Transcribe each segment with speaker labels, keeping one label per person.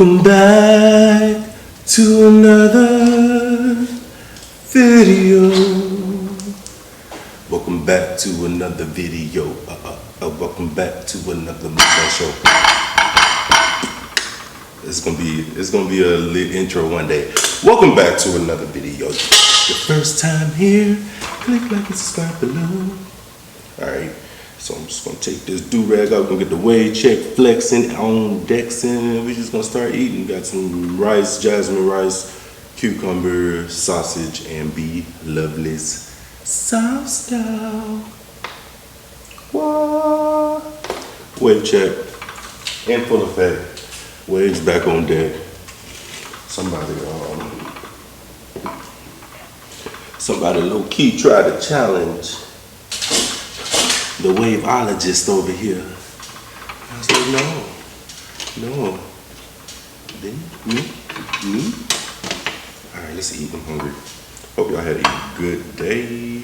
Speaker 1: Welcome back to another video. Welcome back to another video. Welcome back to another mukbang show. It's gonna be a lit intro one day. Welcome back to another video. Your first time here, click like and subscribe below. Alright, so I'm just gonna take this do-rag out, gonna get the weight check, flexing on Dexing, and we're just gonna start eating. Got some rice, jasmine rice, cucumber, sausage, and Bloveslife sauce style. What? Weight check, in full effect. Waves back on deck. Somebody low-key tried to challenge the waveologist over here. I was like, no. Then me. All right, let's eat. I'm hungry. Hope y'all had a good day.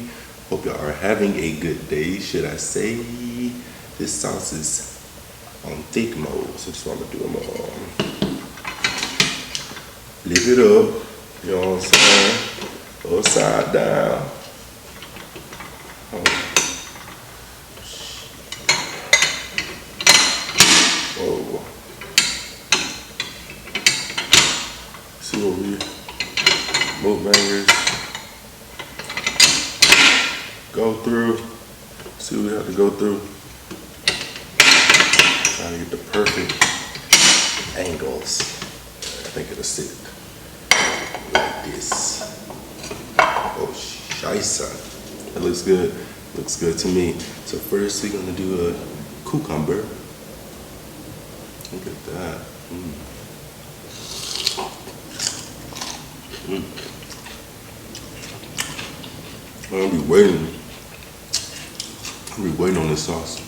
Speaker 1: Hope y'all are having a good day, should I say. This sauce is on thick mode, so that's what I'm gonna do. I'm gonna lift it up, you know what I'm saying? Upside down. Whoa. See what we mukbangers go through. See what we have to go through. Trying to get the perfect angles. I think it'll sit like this. Oh, scheisse. That looks good. Looks good to me. So first we're gonna do a cucumber. Look at that. I'll be waiting on this sauce.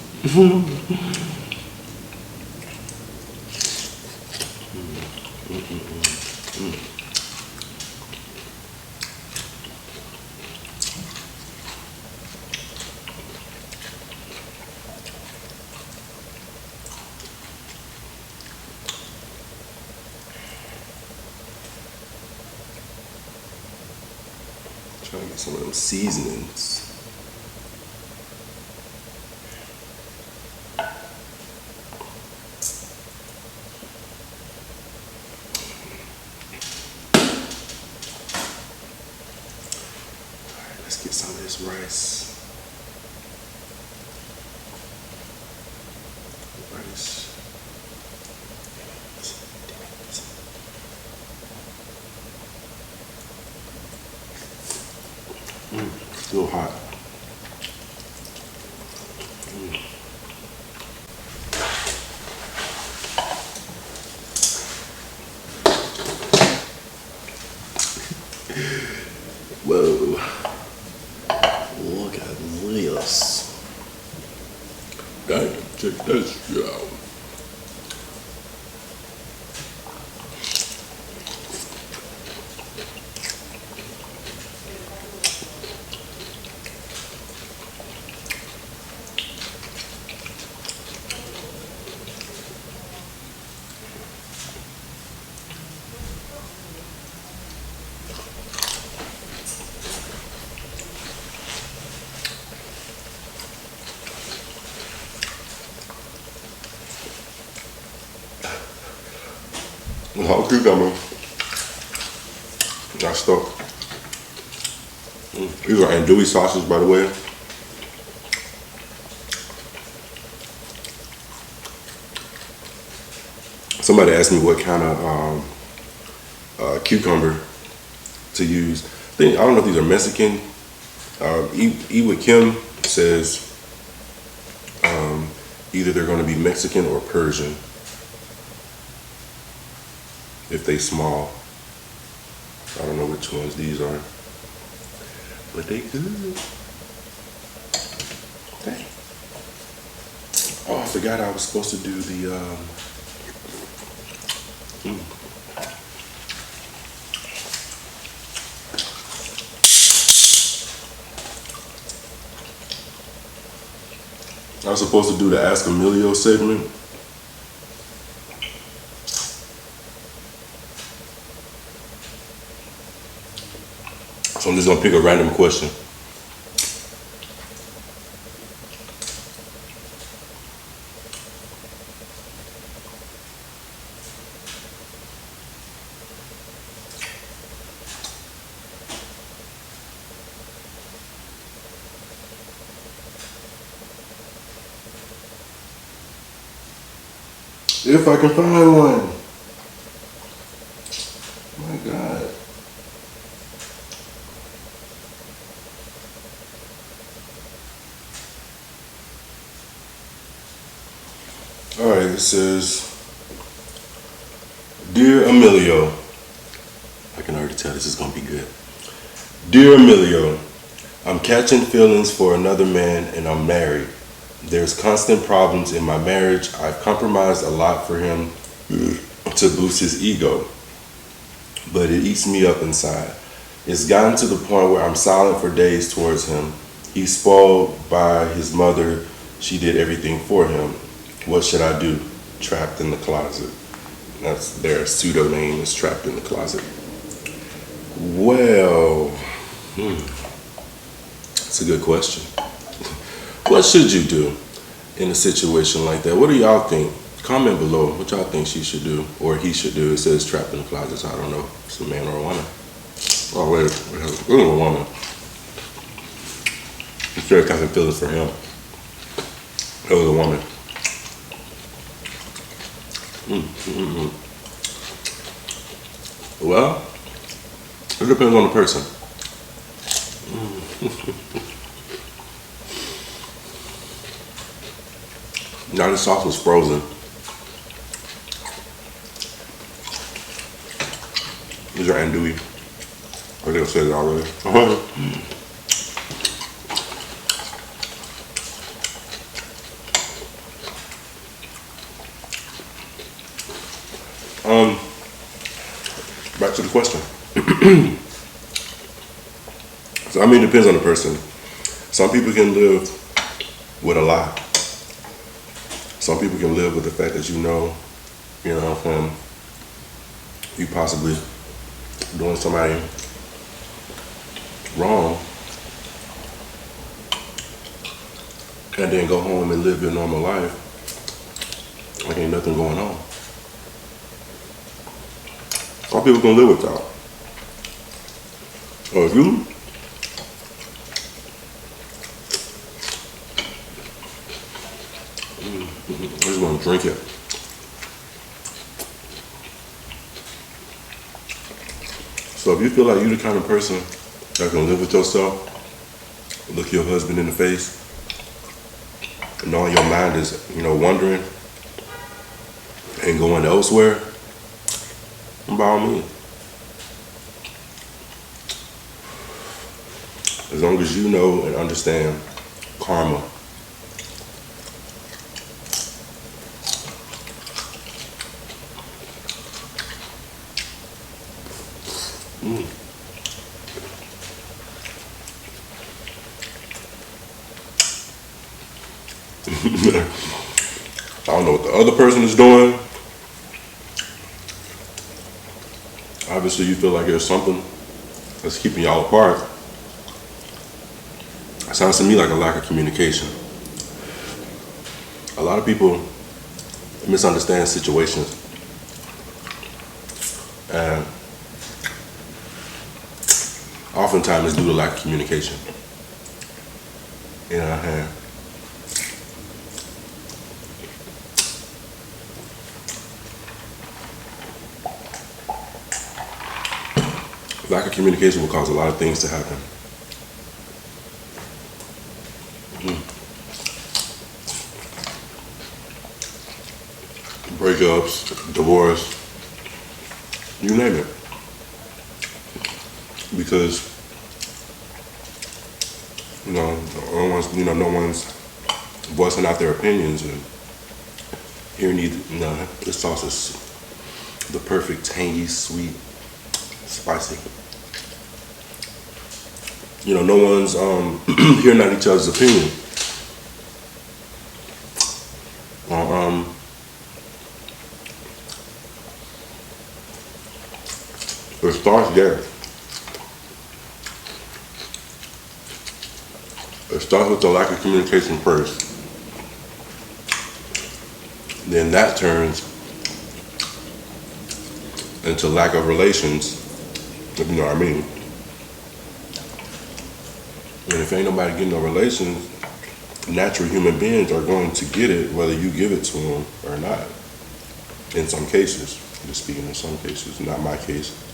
Speaker 1: Trying to get some of them seasonings. Alright, let's get some of this rice. Still hot. Whoa. Look at this. Dang, check this shit out. Whole cucumber. Not stuck. These are andouille sauces, by the way. Somebody asked me what kind of cucumber to use. I don't know if these are Mexican. Iwa Kim says either they're going to be Mexican or Persian. If they small. I don't know which ones these are. But they good. Okay. Oh, I forgot I was supposed to do the I was supposed to do the ASK AMillio segment. just gonna pick a random question. If I can find one. My God. All right, it says, Dear Emilio, I can already tell this is gonna be good. Dear Emilio, I'm catching feelings for another man and I'm married. There's constant problems in my marriage. I've compromised a lot for him to boost his ego, but it eats me up inside. It's gotten to the point where I'm silent for days towards him. He's spoiled by his mother. She did everything for him. What should I do? Trapped in the closet. That's their pseudo name, is Trapped in the Closet. Well, that's a good question. What should you do in a situation like that? What do y'all think? Comment below what y'all think she should do or he should do. It says trapped in the closet, so I don't know if it's a man or a woman. Oh, wait, it was a woman. It said catching feelings for him. It was a woman. Well, it depends on the person. Now this sauce was frozen. These are andouille. I think I said it already. Back to the question. So I mean, it depends on the person. Some people can live with a lie. Some people can live with the fact that you know, you possibly doing somebody wrong, and then go home and live your normal life like ain't nothing going on. Some people can live without. Or if you I just want to drink it. So if you feel like you're the kind of person that can live with yourself, look your husband in the face, and all your mind is, wondering and going elsewhere, by all means. As long as you know and understand karma. I don't know what the other person is doing. Obviously, you feel like there's something that's keeping y'all apart. It sounds to me like a lack of communication. A lot of people misunderstand situations, and oftentimes it's due to lack of communication. Lack of communication will cause a lot of things to happen. Breakups, divorce, you name it. Because no one's voicing out their opinions, and this sauce is the perfect tangy, sweet, spicy. No one's hearing out each other's opinion. It starts there. starts with the lack of communication first. Then that turns into lack of relations, if you know what I mean. And if ain't nobody getting no relations, natural human beings are going to get it whether you give it to them or not. In some cases, just speaking in some cases, not my case.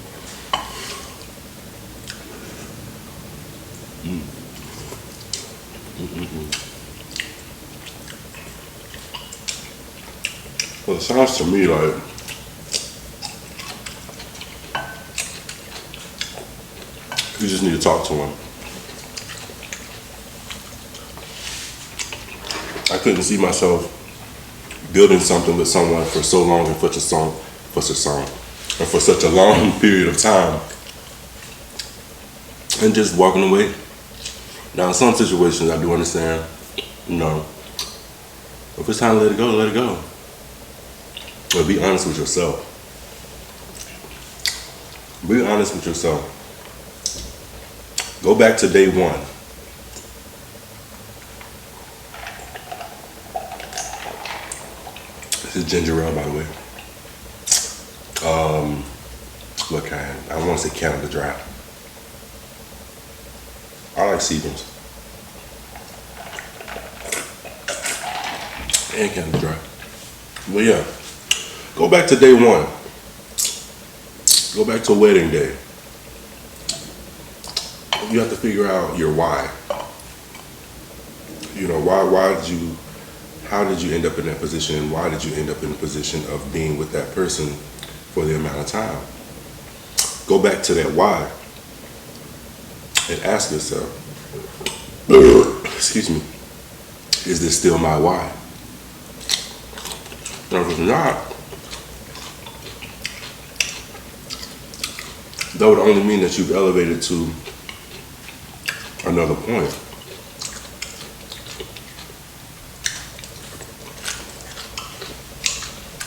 Speaker 1: Well, it sounds to me like you just need to talk to him. I couldn't see myself building something with someone for so long and for such a long period of time and just walking away. Now, in some situations, I do understand, you know, if it's time to let it go, let it go. But be honest with yourself. Be honest with yourself. Go back to day one. This is ginger ale, by the way. What kind? I don't want to say Canada Dry. I like Seagram's. And Canada Dry. But yeah, go back to day one. Go back to wedding day. You have to figure out your why. You know, how did you end up in that position, and why did you end up in the position of being with that person for the amount of time? Go back to that why and ask yourself, excuse me, is this still my why? Now, if it's not, that would only mean that you've elevated to another point.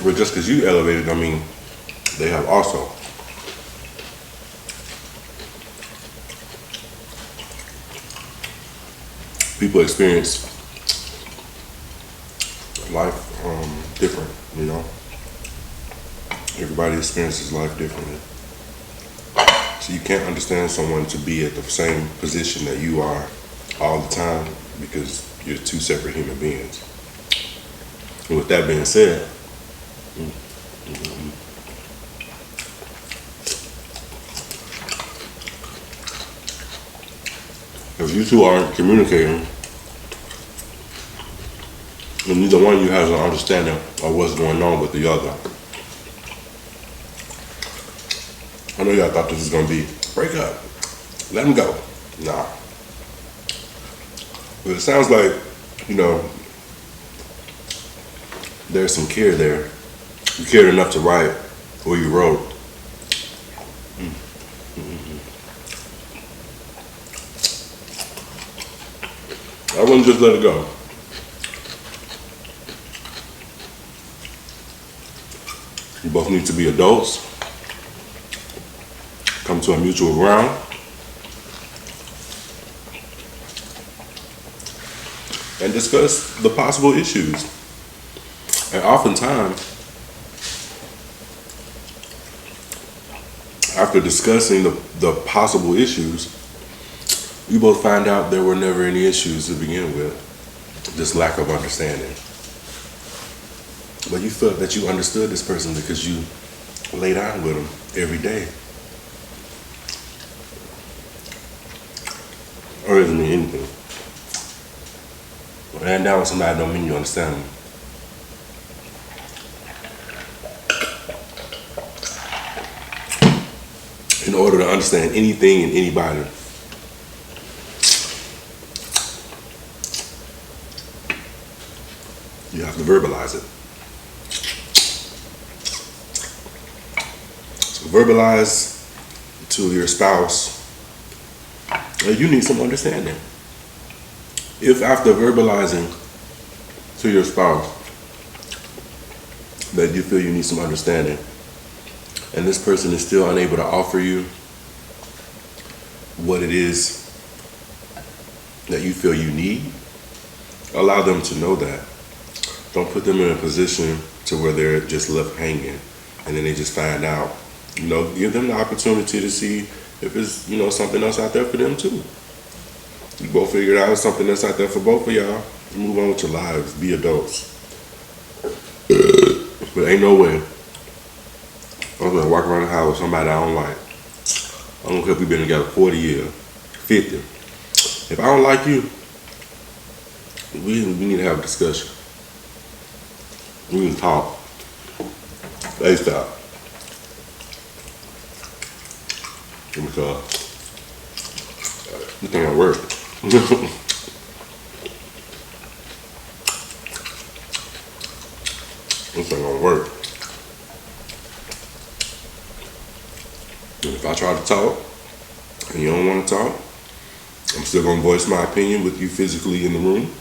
Speaker 1: But just because you elevated, I mean, they have also. People experience life different, you know. Everybody experiences life differently. So you can't understand someone to be at the same position that you are all the time because you're two separate human beings. And with that being said, if you two aren't communicating, and neither one of you has an understanding of what's going on with the other. I know y'all thought this was gonna be break up, let them go. Nah. But it sounds like, you know, there's some care there. You cared enough to write what you wrote. I wouldn't just let it go. You both need to be adults, come to a mutual ground, and discuss the possible issues. And oftentimes, after discussing the possible issues, you both find out there were never any issues to begin with, just lack of understanding. But you felt that you understood this person because you lay down with them every day. Or doesn't mean anything. Laying down with somebody don't mean you understand them. In order to understand anything and anybody, you have to verbalize it. So verbalize to your spouse that you need some understanding. If after verbalizing to your spouse that you feel you need some understanding, and this person is still unable to offer you what it is that you feel you need, allow them to know that. Don't put them in a position to where they're just left hanging and then they just find out. You know, give them the opportunity to see if it's, you know, something else out there for them too. You both figure it out, it's something that's out there for both of y'all. Move on with your lives, be adults. But ain't no way I'm gonna walk around the house with somebody I don't like. I don't care if we've been together 40 years, 50. If I don't like you, we need to have a discussion. We need to talk. ASAP. Because this ain't gonna work. This ain't gonna work. And if I try to talk and you don't want to talk, I'm still gonna voice my opinion with you physically in the room.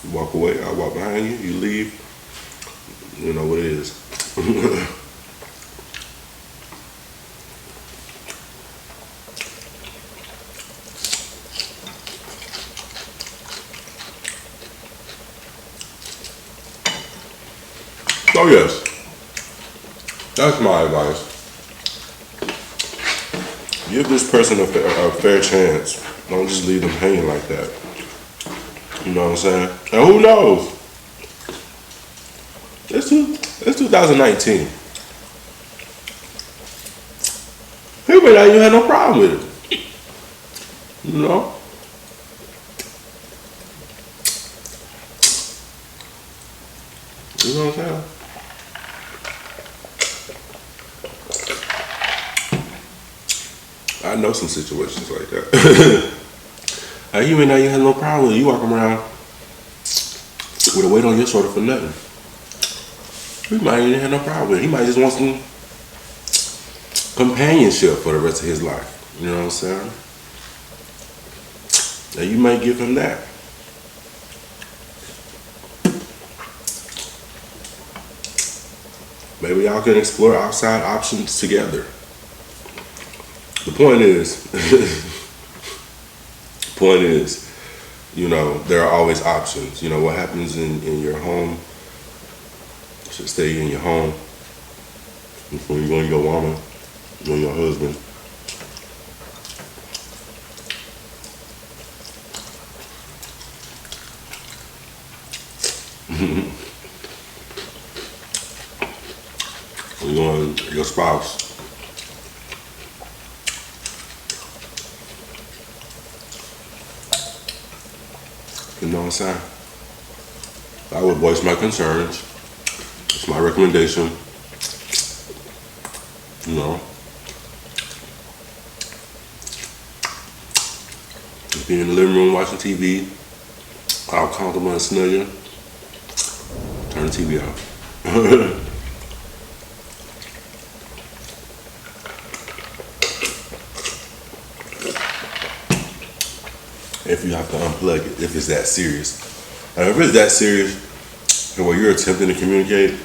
Speaker 1: You walk away, I walk behind you, you leave. You know what it is. So yes, that's my advice. Give this person a fair chance. Don't just leave them hanging like that. You know what I'm saying? And who knows? It's 2019. He may not even have no problem with it. You know? You know what I'm saying? I know some situations like that. You may not even have no problem with it. You walk around with a weight on your shoulder for nothing. He might even have no problem with it. He might just want some companionship for the rest of his life. You know what I'm saying? And you might give him that. Maybe y'all can explore outside options together. The point is, you know, there are always options. You know, what happens in your home should stay in your home. Before you go on your woman, you and your husband. You going your spouse. You know what I'm saying? I would voice my concerns. It's my recommendation. You know. If you're in the living room watching TV, all comfortable and snuggle, turn the TV off. If you have to unplug it, if it's that serious. And if it's that serious, and where you're attempting to communicate,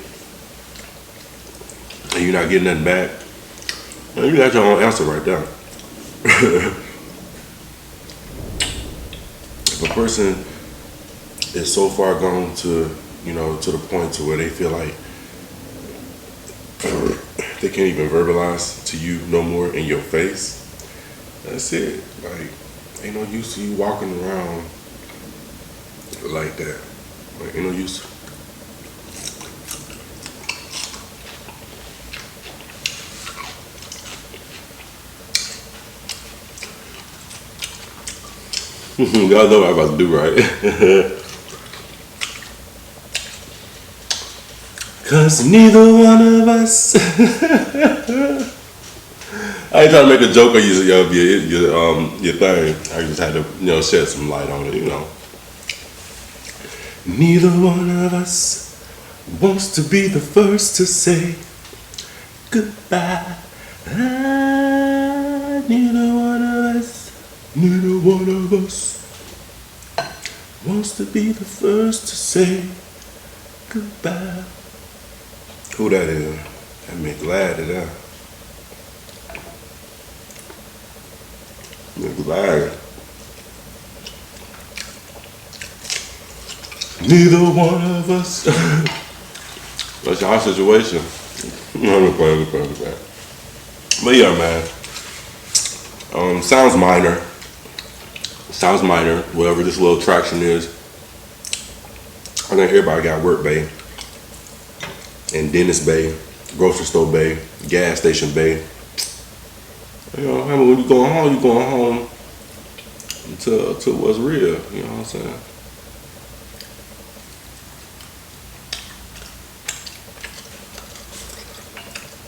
Speaker 1: and you're not getting nothing back, well, you got your own answer right there. If a person is so far gone to, you know, to the point to where they feel like they can't even verbalize to you no more in your face, that's it. Like, ain't no use to you walking around like that. Like, ain't no use. Y'all know what I'm about to do, right? Cause neither one of us. I ain't trying to make a joke or your thing. I just had to, you know, shed some light on it, you know. Neither one of us wants to be the first to say goodbye. Neither one of us wants to be the first to say goodbye. Who that is? That make glad to that. Make glad. Neither one of us. That's y'all situation. I'm playing. But yeah, man. Sounds minor. Whatever this little attraction is. I think everybody got work bay, and dentist bay, grocery store bay, gas station bay. You know, when you going home to what's real. You know what I'm saying?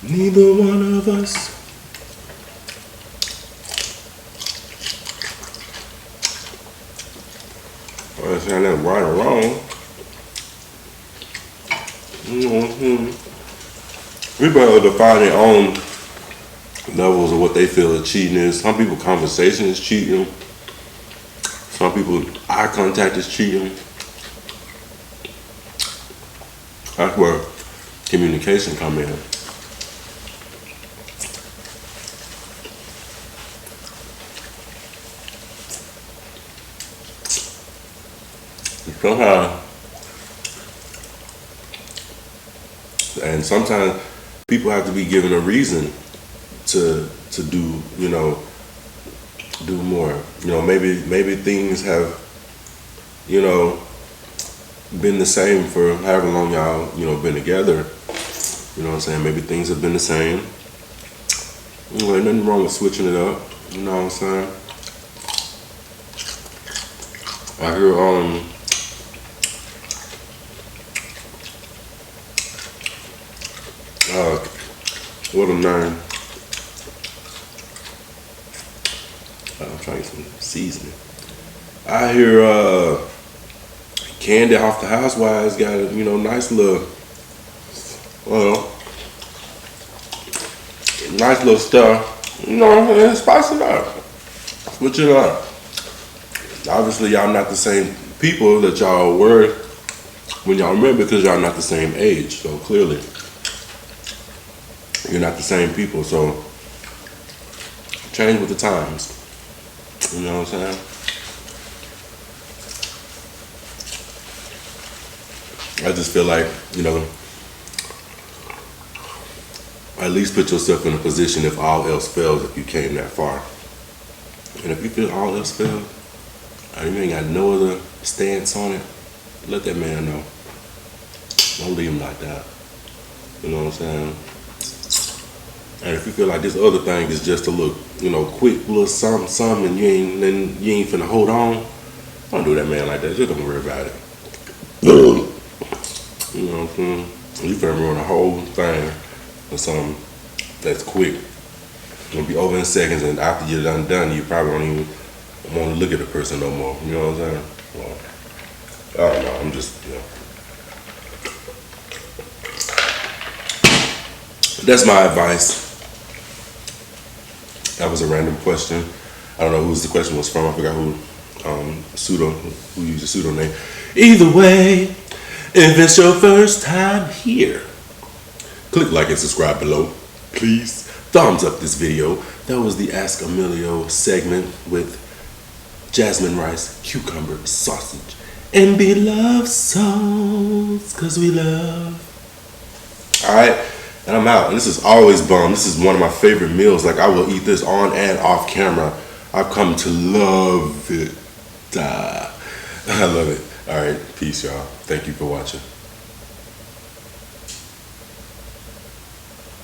Speaker 1: Neither one of us. I ain't saying that's right or wrong. People define their own levels of what they feel that cheating is. Some people conversation is cheating. Some people eye contact is cheating. That's where communication come in. Somehow, and sometimes people have to be given a reason to do, do more. Maybe things have, been the same for however long y'all, been together. You know what I'm saying? Maybe things have been the same. Ain't nothing wrong with switching it up. You know what I'm saying? I hear what a name. I'm trying some seasoning. I hear Candy off the Housewives got a nice little stuff. Spice it up. Switch it up. Obviously y'all not the same people that y'all were when y'all remember, because y'all not the same age. So clearly you're not the same people, so change with the times. You know what I'm saying? I just feel like, at least put yourself in a position if all else fails, if you came that far. And if you feel all else failed, and you ain't got no other stance on it, let that man know. Don't leave him like that. You know what I'm saying? And if you feel like this other thing is just a little, quick little something, and you ain't finna hold on, don't do that man like that. Just don't worry about it. You know what I'm saying? You finna ruin the whole thing with something that's quick. It's gonna be over in seconds, and after you're done, you probably don't even want to look at the person no more. You know what I'm saying? Well, I don't know. I'm just, That's my advice. That was a random question. I don't know who the question was from. I forgot who used a pseudo name. Either way, if it's your first time here, click like and subscribe below, please. Thumbs up this video. That was the Ask Emilio segment with jasmine rice, cucumber, sausage, and beloved sauce, cause we love. Alright, and I'm out. And this is always bomb. This is one of my favorite meals. Like, I will eat this on and off camera. I've come to love it. I love it. Alright, peace, y'all. Thank you for watching.